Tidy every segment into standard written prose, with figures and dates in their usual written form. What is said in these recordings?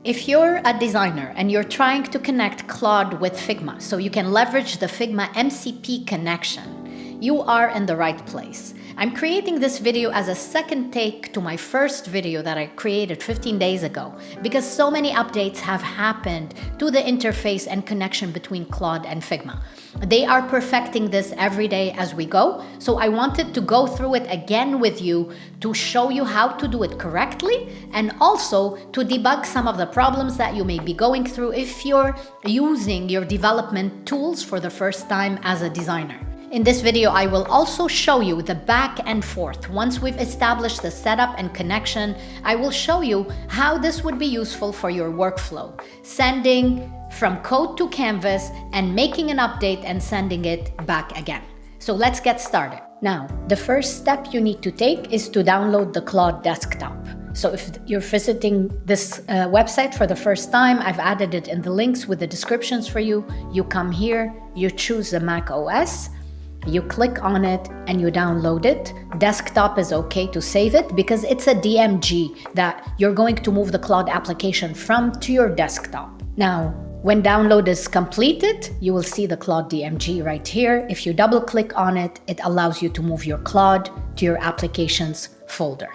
If you're a designer and you're trying to connect Claude with Figma so you can leverage the Figma MCP connection, you are in the right place. I'm creating this video as a second take to my first video that I created 15 days ago because so many updates have happened to the interface and connection between Claude and Figma. They are perfecting this every day as we go, so I wanted to go through it again with you to show you how to do it correctly and also to debug some of the problems that you may be going through if you're using your development tools for the first time as a designer. In this video, I will also show you the back and forth. Once we've established the setup and connection, I will show you how this would be useful for your workflow. Sending from code to canvas and making an update and sending it back again. So let's get started. Now, the first step you need to take is to download the Claude Desktop. So if you're visiting this website for the first time, I've added it in the links with the descriptions for you. You come here, you choose the Mac OS, you click on it and you download it. Desktop is okay to save it because it's a DMG that you're going to move the Claude application from to your desktop. Now, when download is completed, you will see the Claude DMG right here. If you double click on it, it allows you to move your Claude to your applications folder.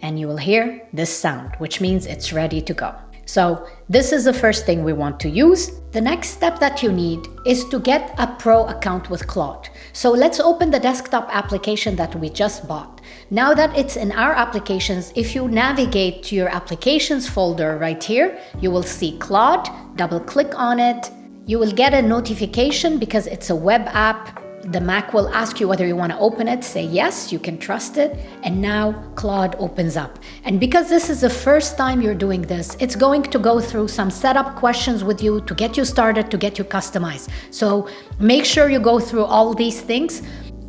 And you will hear this sound, which means it's ready to go. So this is the first thing we want to use. The next step that you need is to get a pro account with Claude. So let's open the desktop application that we just bought. Now that it's in our applications, if you navigate to your applications folder right here, you will see Claude, double click on it. You will get a notification because it's a web app. The Mac will ask you whether you want to open it, say yes, you can trust it, and now Claude opens up. And because this is the first time you're doing this, it's going to go through some setup questions with you to get you started, to get you customized. So make sure you go through all these things.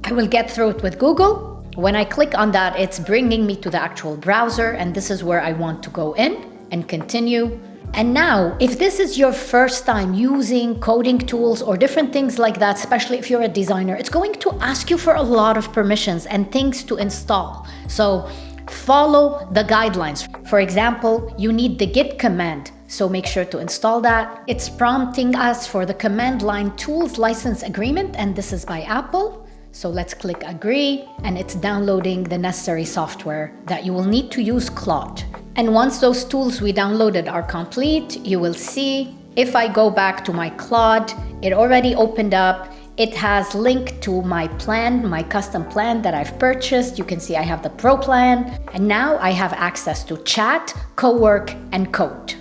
I will get through it with Google. When I click on that, it's bringing me to the actual browser, and this is where I want to go in and continue. And now, if this is your first time using coding tools or different things like that, especially if you're a designer, it's going to ask you for a lot of permissions and things to install. So follow the guidelines. For example, you need the git command, so make sure to install that. It's prompting us for the command line tools license agreement, and this is by Apple. So let's click agree, and it's downloading the necessary software that you will need to use Claude. And once those tools we downloaded are complete, you will see if I go back to my Claude, it already opened up. It has linked to my plan, my custom plan that I've purchased. You can see I have the Pro plan, and now I have access to chat, co-work, and code.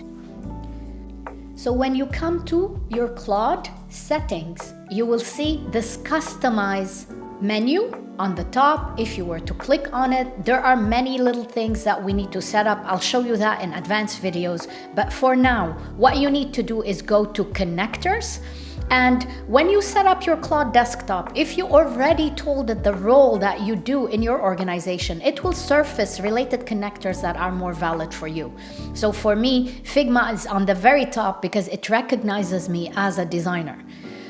So when you come to your Claude settings, you will see this customize menu on the top. If you were to click on it, there are many little things that we need to set up. I'll show you that in advanced videos. But for now, what you need to do is go to connectors. And when you set up your Claude Desktop, if you already told it the role that you do in your organization, it will surface related connectors that are more valid for you. So for me, Figma is on the very top because it recognizes me as a designer.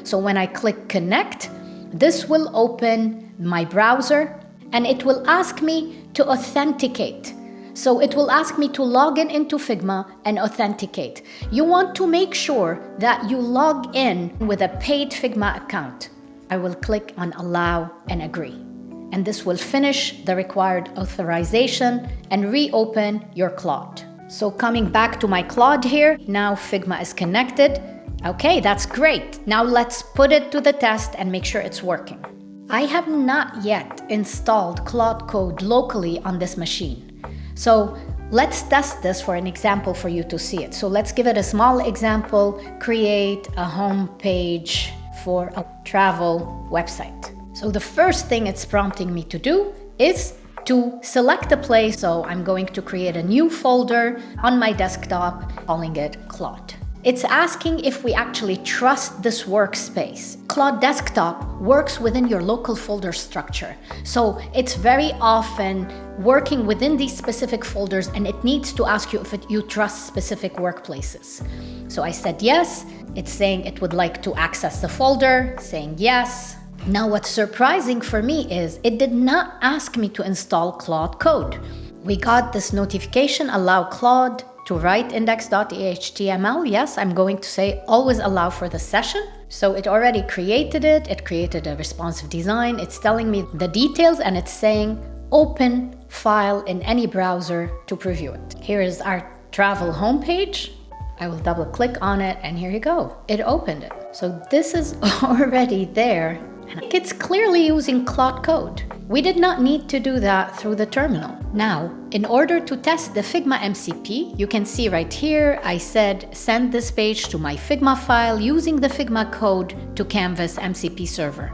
So when I click connect, this will open my browser and it will ask me to authenticate. So it will ask me to log in into Figma and authenticate. You want to make sure that you log in with a paid Figma account. I will click on allow and agree. And this will finish the required authorization and reopen your Claude. So coming back to my Claude here, now Figma is connected. Okay, that's great. Now let's put it to the test and make sure it's working. I have not yet installed Claude Code locally on this machine. So let's test this for an example for you to see it. So let's give it a small example, create a home page for a travel website. So the first thing it's prompting me to do is to select a place. So I'm going to create a new folder on my desktop, calling it Claude. It's asking if we actually trust this workspace. Claude Desktop works within your local folder structure. So it's very often working within these specific folders, and it needs to ask you if you trust specific workplaces. So I said yes. It's saying it would like to access the folder, saying yes. Now what's surprising for me is it did not ask me to install Claude Code. We got this notification, allow Claude to write index.html. Yes, I'm going to say always allow for the session. So it already created it. It created a responsive design. It's telling me the details and it's saying open file in any browser to preview it. Here is our travel homepage. I will double click on it and here you go. It opened it. So this is already there. And it's clearly using Claude code. We did not need to do that through the terminal. Now, in order to test the Figma MCP, you can see right here, I said, send this page to my Figma file using the Figma code to Canvas MCP server.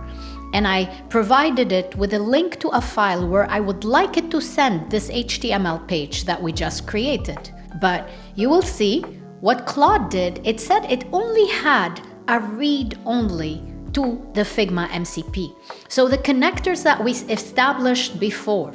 And I provided it with a link to a file where I would like it to send this HTML page that we just created. But you will see what Claude did. It said it only had a read-only to the Figma MCP. So the connectors that we established before,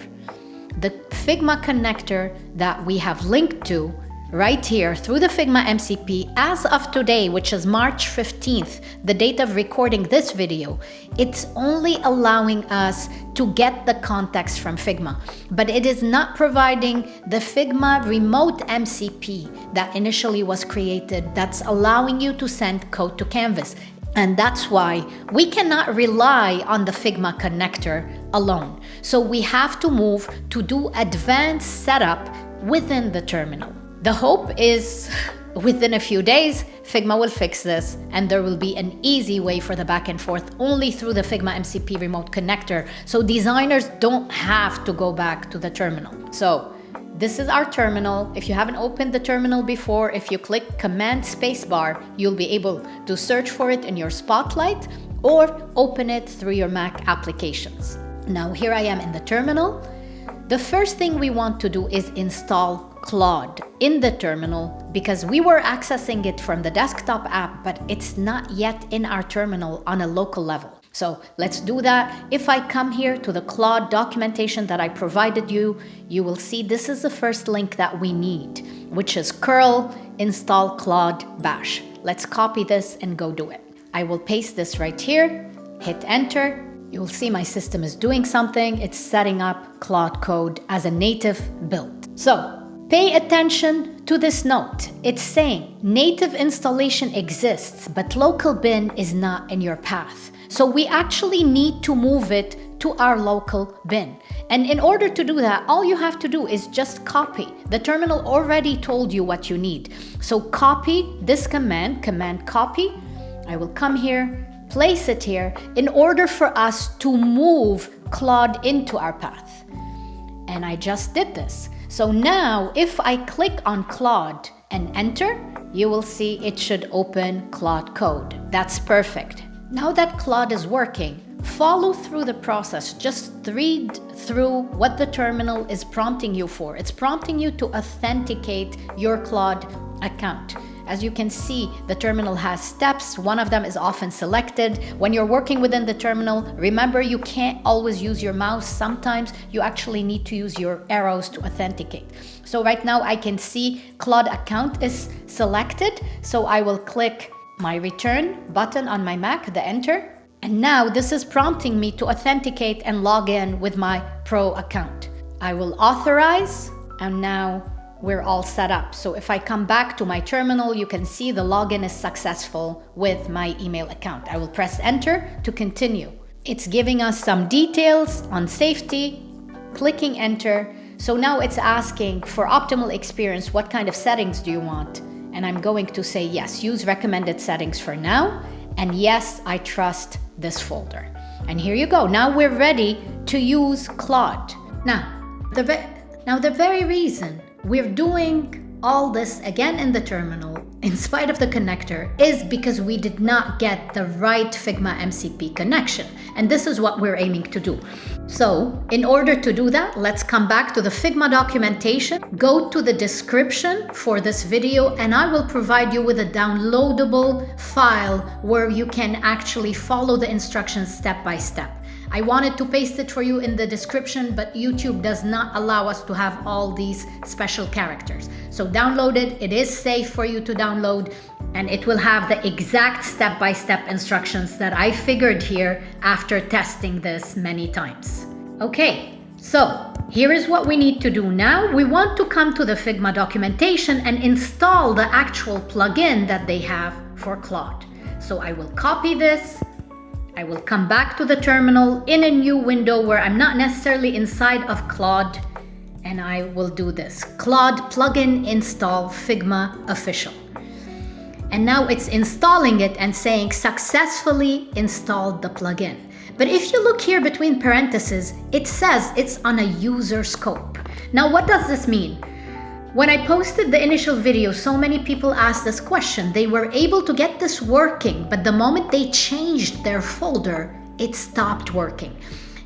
the Figma connector that we have linked to right here through the Figma MCP as of today, which is March 15th, the date of recording this video, it's only allowing us to get the context from Figma, but it is not providing the Figma remote MCP that initially was created that's allowing you to send code to Canvas. And that's why we cannot rely on the Figma connector alone. So we have to move to do advanced setup within the terminal. The hope is within a few days, Figma will fix this and there will be an easy way for the back and forth only through the Figma MCP remote connector. So designers don't have to go back to the terminal. So this is our terminal. If you haven't opened the terminal before, if you click Command Spacebar, you'll be able to search for it in your Spotlight or open it through your Mac applications. Now here I am in the terminal. The first thing we want to do is install Claude in the terminal because we were accessing it from the desktop app, but it's not yet in our terminal on a local level. So let's do that. If I come here to the Claude documentation that I provided you, you will see this is the first link that we need, which is curl install Claude bash. Let's copy this and go do it. I will paste this right here, hit enter. You will see my system is doing something. It's setting up Claude code as a native build. So pay attention to this note. It's saying native installation exists, but local bin is not in your path. So we actually need to move it to our local bin. And in order to do that, all you have to do is just copy. The terminal already told you what you need. So copy this command copy. I will come here, place it here in order for us to move Claude into our path. And I just did this. So now if I click on Claude and enter, you will see it should open Claude code. That's perfect. Now that Claude is working, follow through the process. Just read through what the terminal is prompting you for. It's prompting you to authenticate your Claude account. As you can see, the terminal has steps. One of them is often selected. When you're working within the terminal, remember you can't always use your mouse. Sometimes you actually need to use your arrows to authenticate. So right now I can see Claude account is selected. So I will click my return button on my Mac, the enter. And now this is prompting me to authenticate and log in with my pro account. I will authorize and now we're all set up. So if I come back to my terminal, you can see the login is successful with my email account. I will press enter to continue. It's giving us some details on safety, clicking enter. So now it's asking for optimal experience, what kind of settings do you want? And I'm going to say yes, use recommended settings for now. And yes, I trust this folder. And here you go. Now we're ready to use Claude. Now, the very reason we're doing all this again in the terminal, in spite of the connector, is because we did not get the right Figma MCP connection. And this is what we're aiming to do. So in order to do that, let's come back to the Figma documentation, go to the description for this video, and I will provide you with a downloadable file where you can actually follow the instructions step by step. I wanted to paste it for you in the description, but YouTube does not allow us to have all these special characters. So download it. It is safe for you to download, and it will have the exact step-by-step instructions that I figured here after testing this many times. Okay, so Here is what we need to do now. We want to come to the Figma documentation and install the actual plugin that they have for Claude. So I will copy this. I will come back to the terminal in a new window where I'm not necessarily inside of Claude, and I will do this. Claude plugin install Figma official. And now it's installing it and saying successfully installed the plugin. But if you look here between parentheses, it says it's on a user scope. Now, what does this mean? When I posted the initial video, so many people asked this question. They were able to get this working, but the moment they changed their folder, it stopped working.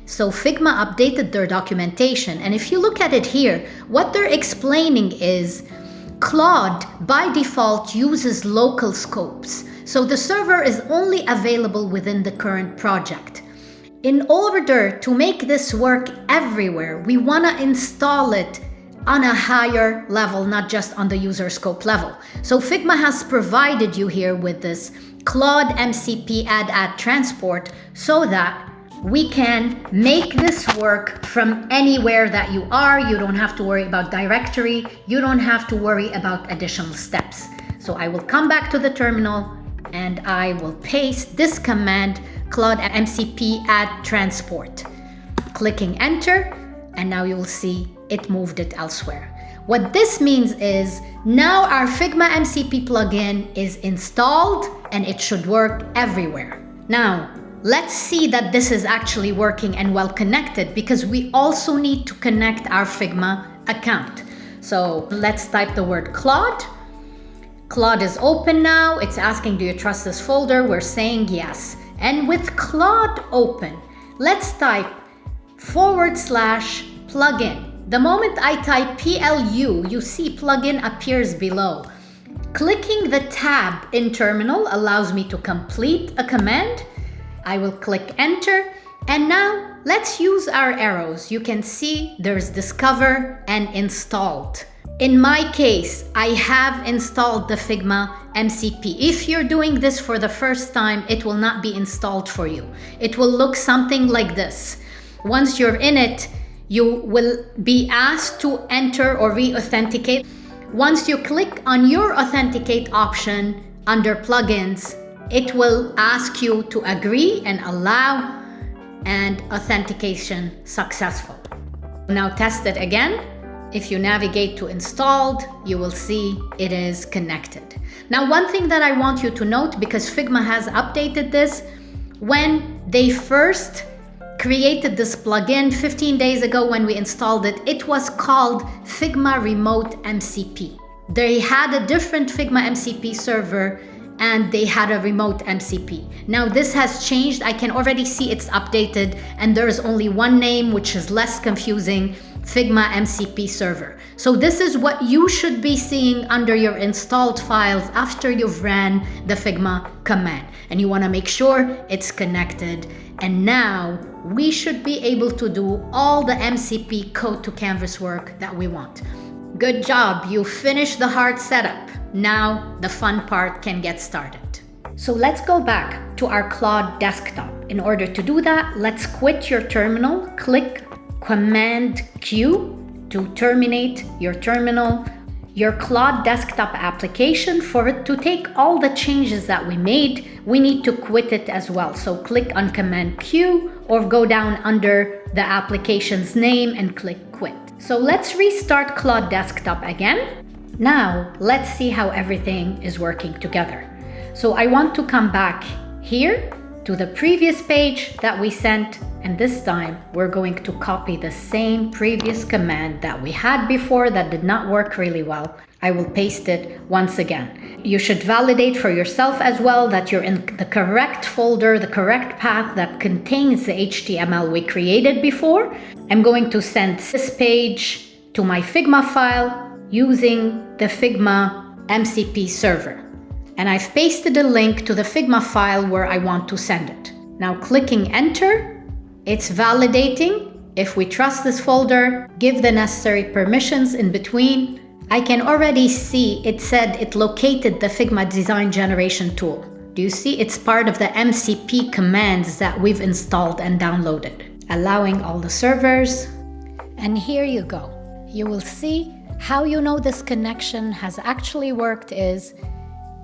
So Figma updated their documentation. And if you look at it here, what they're explaining is Claude by default uses local scopes. So the server is only available within the current project. In order to make this work everywhere, we want to install it on a higher level, not just on the user scope level. So Figma has provided you here with this Claude MCP add transport so that we can make this work from anywhere that you are. You don't have to worry about directory. You don't have to worry about additional steps. So I will come back to the terminal and I will paste this command, Claude MCP add transport. Clicking enter, and now you will see it moved it elsewhere. What this means is now our Figma MCP plugin is installed and it should work everywhere. Now, let's see that this is actually working and well connected, because we also need to connect our Figma account. So let's type the word Claude. Claude is open now. It's asking, do you trust this folder? We're saying yes. And with Claude open, let's type /plugin. The moment I type PLU, you see plugin appears below. Clicking the tab in terminal allows me to complete a command. I will click enter, and now let's use our arrows. You can see there's discover and installed. In my case, I have installed the Figma MCP. If you're doing this for the first time, it will not be installed for you. It will look something like this. Once you're in it, you will be asked to enter or re-authenticate. Once you click on your authenticate option under plugins, it will ask you to agree and allow, and authentication successful. Now test it again. If you navigate to installed, you will see it is connected. Now, one thing that I want you to note, because Figma has updated this, when they first created this plugin 15 days ago when we installed it, it was called Figma Remote MCP. They had a different Figma MCP server and they had a remote MCP. Now this has changed. I can already see it's updated and there is only one name, which is less confusing, Figma MCP server. So this is what you should be seeing under your installed files after you've ran the Figma command. And you want to make sure it's connected. And now we should be able to do all the MCP code to canvas work that we want. Good job, you finished the hard setup. Now the fun part can get started. So let's go back to our Claude Desktop. In order to do that, let's quit your terminal, click Command Q to terminate your terminal, your Claude Desktop application. For it to take all the changes that we made, we need to quit it as well. So click on Command Q or go down under the application's name and click Quit. So let's restart Claude Desktop again. Now let's see how everything is working together. So I want to come back here to the previous page that we sent, and this time we're going to copy the same previous command that we had before that did not work really well. I will paste it once again. You should validate for yourself as well that you're in the correct folder, the correct path that contains the HTML we created before. I'm going to send this page to my Figma file using the Figma MCP server. And I've pasted a link to the Figma file where I want to send it. Now clicking enter, it's validating. If we trust this folder, give the necessary permissions in between. I can already see it said it located the Figma design generation tool. Do you see? It's part of the MCP commands that we've installed and downloaded. Allowing all the servers. And here you go. You will see how you know this connection has actually worked is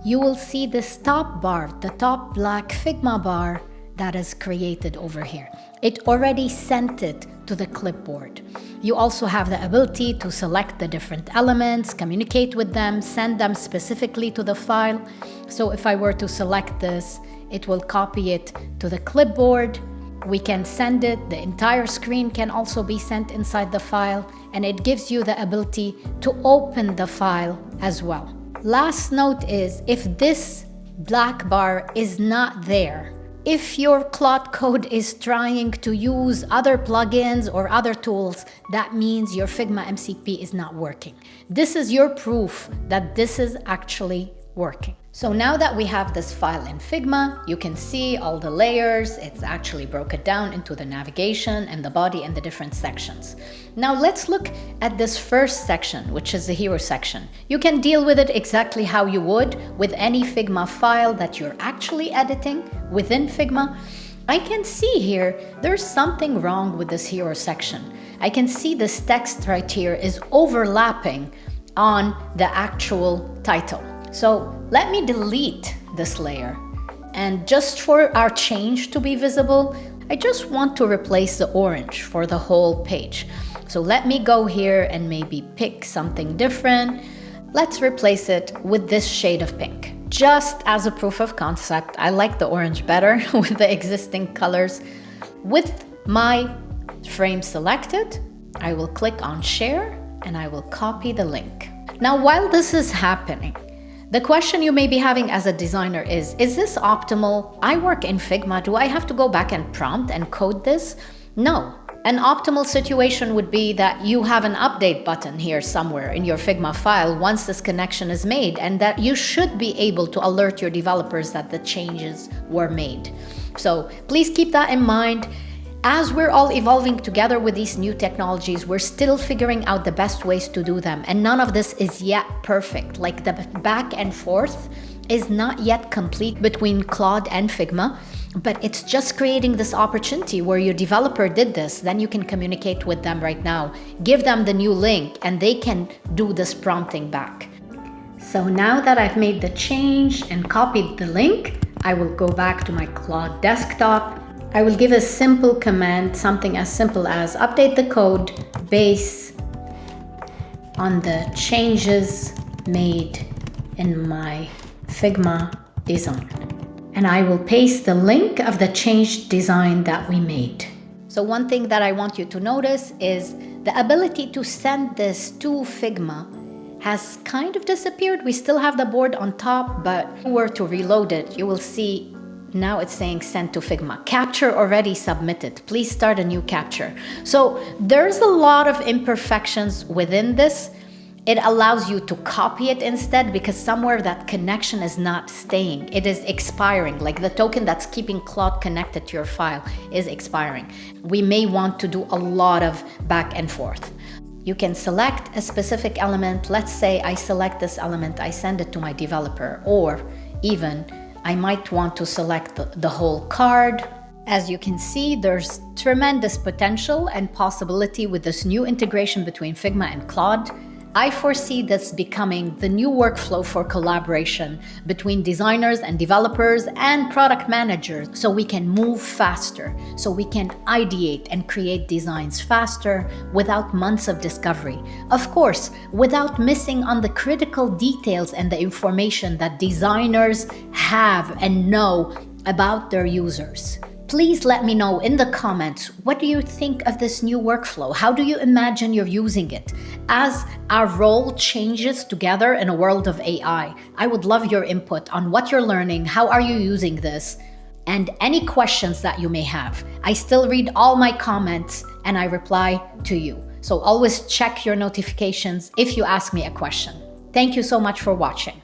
you will see this top bar, the top black Figma bar that is created over here. It already sent it to the clipboard. You also have the ability to select the different elements, communicate with them, send them specifically to the file. So if I were to select this, it will copy it to the clipboard. We can send it, the entire screen can also be sent inside the file, and it gives you the ability to open the file as well. Last note is, if this black bar is not there, if your Claude code is trying to use other plugins or other tools, that means your Figma MCP is not working. This is your proof that this is actually working. So now that we have this file in Figma, you can see all the layers. It's actually broken down into the navigation and the body and the different sections. Now let's look at this first section, which is the hero section. You can deal with it exactly how you would with any Figma file that you're actually editing within Figma. I can see here, there's something wrong with this hero section. I can see this text right here is overlapping on the actual title. So let me delete this layer, and just for our change to be visible, I just want to replace the orange for the whole page. So let me go here and maybe pick something different. Let's replace it with this shade of pink. Just as a proof of concept, I like the orange better with the existing colors. With my frame selected, I will click on share and I will copy the link. Now, while this is happening, the question you may be having as a designer is this optimal? I work in Figma. Do I have to go back and prompt and code this? No. An optimal situation would be that you have an update button here somewhere in your Figma file once this connection is made, and that you should be able to alert your developers that the changes were made. So please keep that in mind. As we're all evolving together with these new technologies, we're still figuring out the best ways to do them. And none of this is yet perfect. Like the back and forth is not yet complete between Claude and Figma, but it's just creating this opportunity where your developer did this, then you can communicate with them right now, give them the new link, and they can do this prompting back. So now that I've made the change and copied the link, I will go back to my Claude Desktop. I will give a simple command, something as simple as update the code based on the changes made in my Figma design. And I will paste the link of the changed design that we made. So one thing that I want you to notice is the ability to send this to Figma has kind of disappeared. We still have the board on top, but if we were to reload it, you will see now it's saying send to Figma. Capture already submitted. Please start a new capture. So there's a lot of imperfections within this. It allows you to copy it instead because somewhere that connection is not staying. It is expiring. Like the token that's keeping Claude connected to your file is expiring. We may want to do a lot of back and forth. You can select a specific element. Let's say I select this element, I send it to my developer, or even I might want to select the whole card. As you can see, there's tremendous potential and possibility with this new integration between Figma and Claude. I foresee this becoming the new workflow for collaboration between designers and developers and product managers, so we can move faster, so we can ideate and create designs faster without months of discovery. Of course, without missing on the critical details and the information that designers have and know about their users. Please let me know in the comments, what do you think of this new workflow? How do you imagine you're using it? As our role changes together in a world of AI, I would love your input on what you're learning, how are you using this, and any questions that you may have. I still read all my comments and I reply to you. So always check your notifications if you ask me a question. Thank you so much for watching.